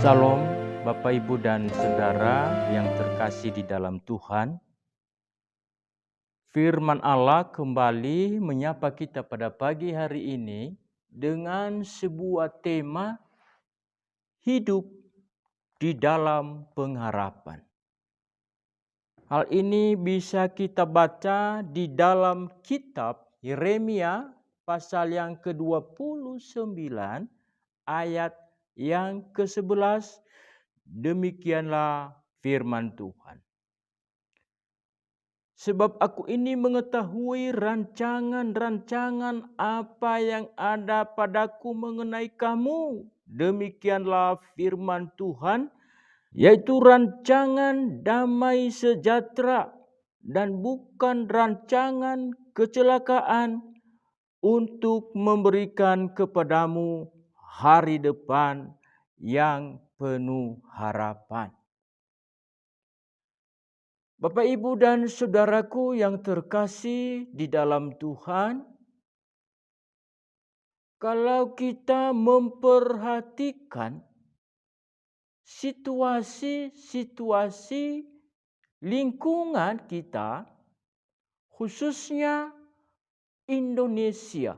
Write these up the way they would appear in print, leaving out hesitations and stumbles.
Salam Bapak Ibu dan Saudara yang terkasih di dalam Tuhan. Firman Allah kembali menyapa kita pada pagi hari ini dengan sebuah tema hidup di dalam pengharapan. Hal ini bisa kita baca di dalam kitab Yeremia pasal yang ke-29 ayat yang ke-11. Demikianlah firman Tuhan. Sebab aku ini mengetahui rancangan-rancangan apa yang ada padaku mengenai kamu. Demikianlah firman Tuhan, yaitu rancangan damai sejahtera dan bukan rancangan kecelakaan, untuk memberikan kepadamu hari depan yang penuh harapan. Bapak, Ibu, dan Saudaraku yang terkasih di dalam Tuhan, kalau kita memperhatikan situasi-situasi lingkungan kita, khususnya Indonesia,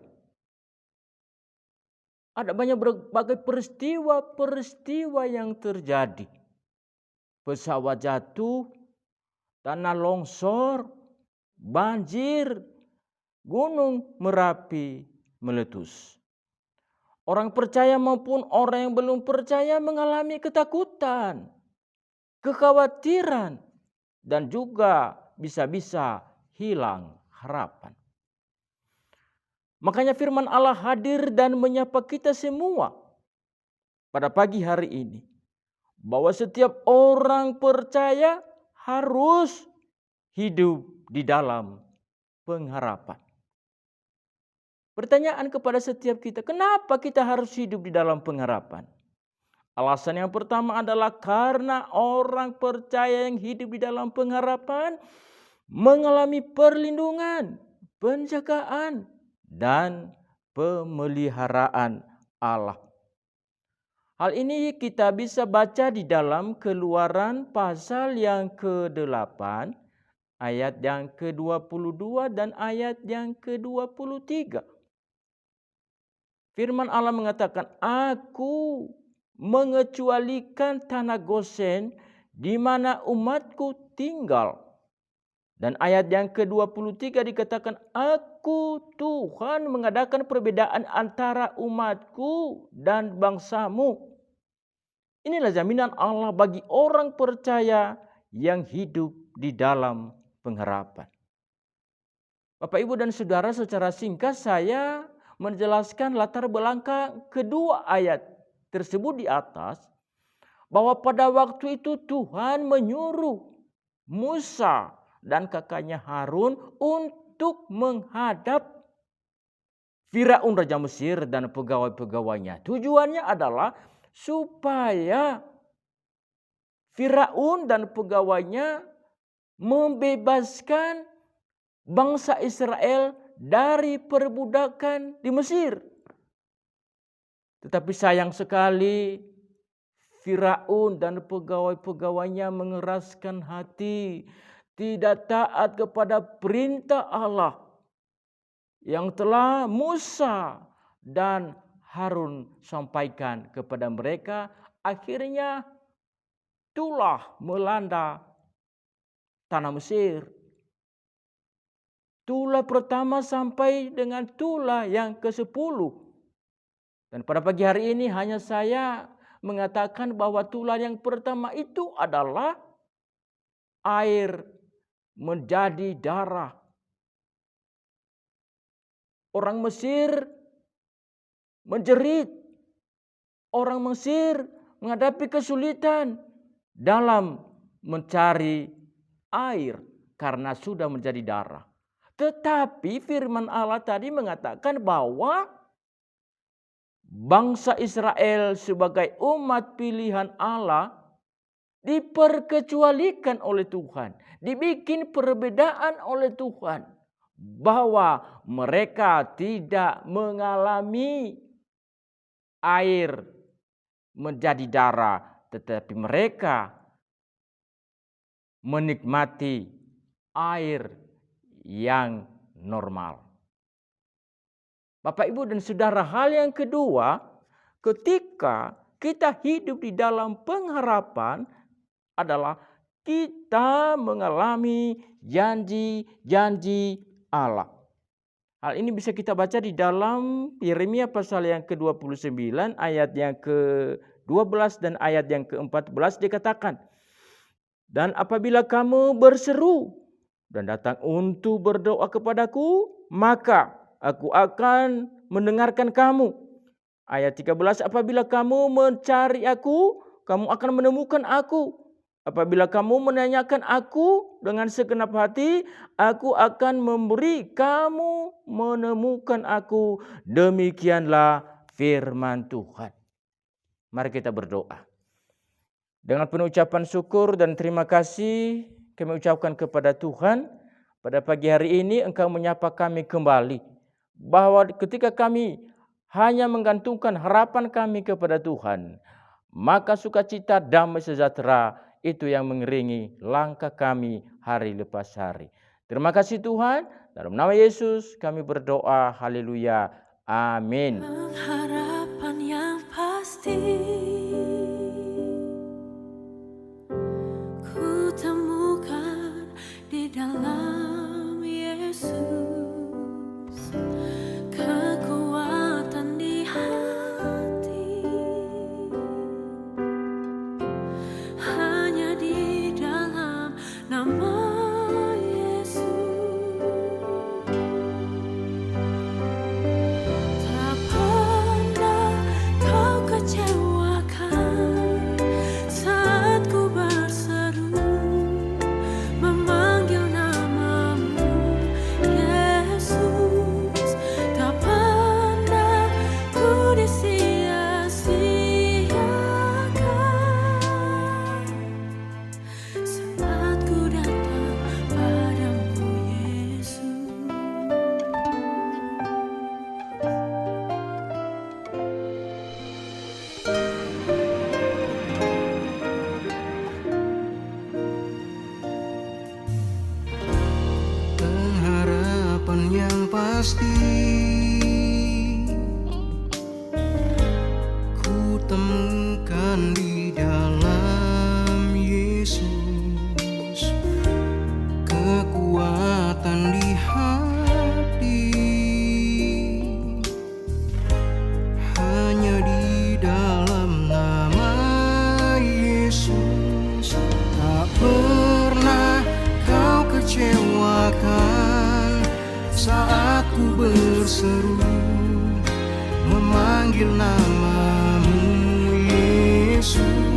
ada banyak berbagai peristiwa-peristiwa yang terjadi. Pesawat jatuh, tanah longsor, banjir, gunung Merapi meletus. Orang percaya maupun orang yang belum percaya mengalami ketakutan, kekhawatiran, dan juga bisa-bisa hilang harapan. Makanya firman Allah hadir dan menyapa kita semua pada pagi hari ini, bahwa setiap orang percaya harus hidup di dalam pengharapan. Pertanyaan kepada setiap kita, kenapa kita harus hidup di dalam pengharapan? Alasan yang pertama adalah karena orang percaya yang hidup di dalam pengharapan mengalami perlindungan, penjagaan, dan pemeliharaan Allah. Hal ini kita bisa baca di dalam Keluaran pasal yang ke-8, ayat yang ke-22 dan ayat yang ke-23. Firman Allah mengatakan, aku mengecualikan tanah Gosen di mana umatku tinggal. Dan ayat yang ke-23 dikatakan, aku Tuhan mengadakan perbedaan antara umatku dan bangsamu. Inilah jaminan Allah bagi orang percaya yang hidup di dalam pengharapan. Bapak, Ibu, dan Saudara, secara singkat saya menjelaskan latar belakang kedua ayat tersebut di atas, bahwa pada waktu itu Tuhan menyuruh Musa dan kakaknya Harun untuk menghadap Firaun Raja Mesir dan pegawai-pegawainya. Tujuannya adalah supaya Firaun dan pegawainya membebaskan bangsa Israel dari perbudakan di Mesir. Tetapi sayang sekali Firaun dan pegawai-pegawainya mengeraskan hati, tidak taat kepada perintah Allah yang telah Musa dan Harun sampaikan kepada mereka. Akhirnya tulah melanda tanah Mesir. Tulah pertama sampai dengan tulah yang ke-10. Dan pada pagi hari ini hanya saya mengatakan bahwa tulah yang pertama itu adalah air menjadi darah. Orang Mesir menjerit. Orang Mesir menghadapi kesulitan dalam mencari air karena sudah menjadi darah. Tetapi firman Allah tadi mengatakan bahwa bangsa Israel sebagai umat pilihan Allah diperkecualikan oleh Tuhan, dibikin perbedaan oleh Tuhan, bahwa mereka tidak mengalami air menjadi darah tetapi mereka menikmati air yang normal. Bapak, Ibu, dan Saudara, hal yang kedua, ketika kita hidup di dalam pengharapan adalah kita mengalami janji-janji Allah. Hal ini bisa kita baca di dalam Yeremia pasal yang ke-29 ayat yang ke-12 dan ayat yang ke-14 dikatakan, "Dan apabila kamu berseru dan datang untuk berdoa kepadaku, maka aku akan mendengarkan kamu." Ayat 13, "Apabila kamu mencari aku, kamu akan menemukan aku. Apabila kamu menanyakan aku dengan segenap hati, aku akan memberi kamu menemukan aku. Demikianlah firman Tuhan." Mari kita berdoa. Dengan penuh ucapan syukur dan terima kasih kami ucapkan kepada Tuhan, pada pagi hari ini Engkau menyapa kami kembali, bahwa ketika kami hanya menggantungkan harapan kami kepada Tuhan, maka sukacita, damai sejahtera itu yang mengiringi langkah kami hari lepas hari. Terima kasih Tuhan, dalam nama Yesus kami berdoa, haleluya, amin. Harapan yang pasti ku temukan di dalam Yesus, kekuatan di hati hanya di dalam nama Yesus. Tak pernah kau kecewakan saat ku berseru memanggil namamu, Yesus. Tak pernah ku disia-siakan saat ku datang padamu, Yesus. Pengharapan yang pasti ku temukan di dalam Yesus, kekuatan di hati hanya di dalam nama Yesus. Tak pernah kau kecewakan saat ku berseru memanggil namamu, Yesus.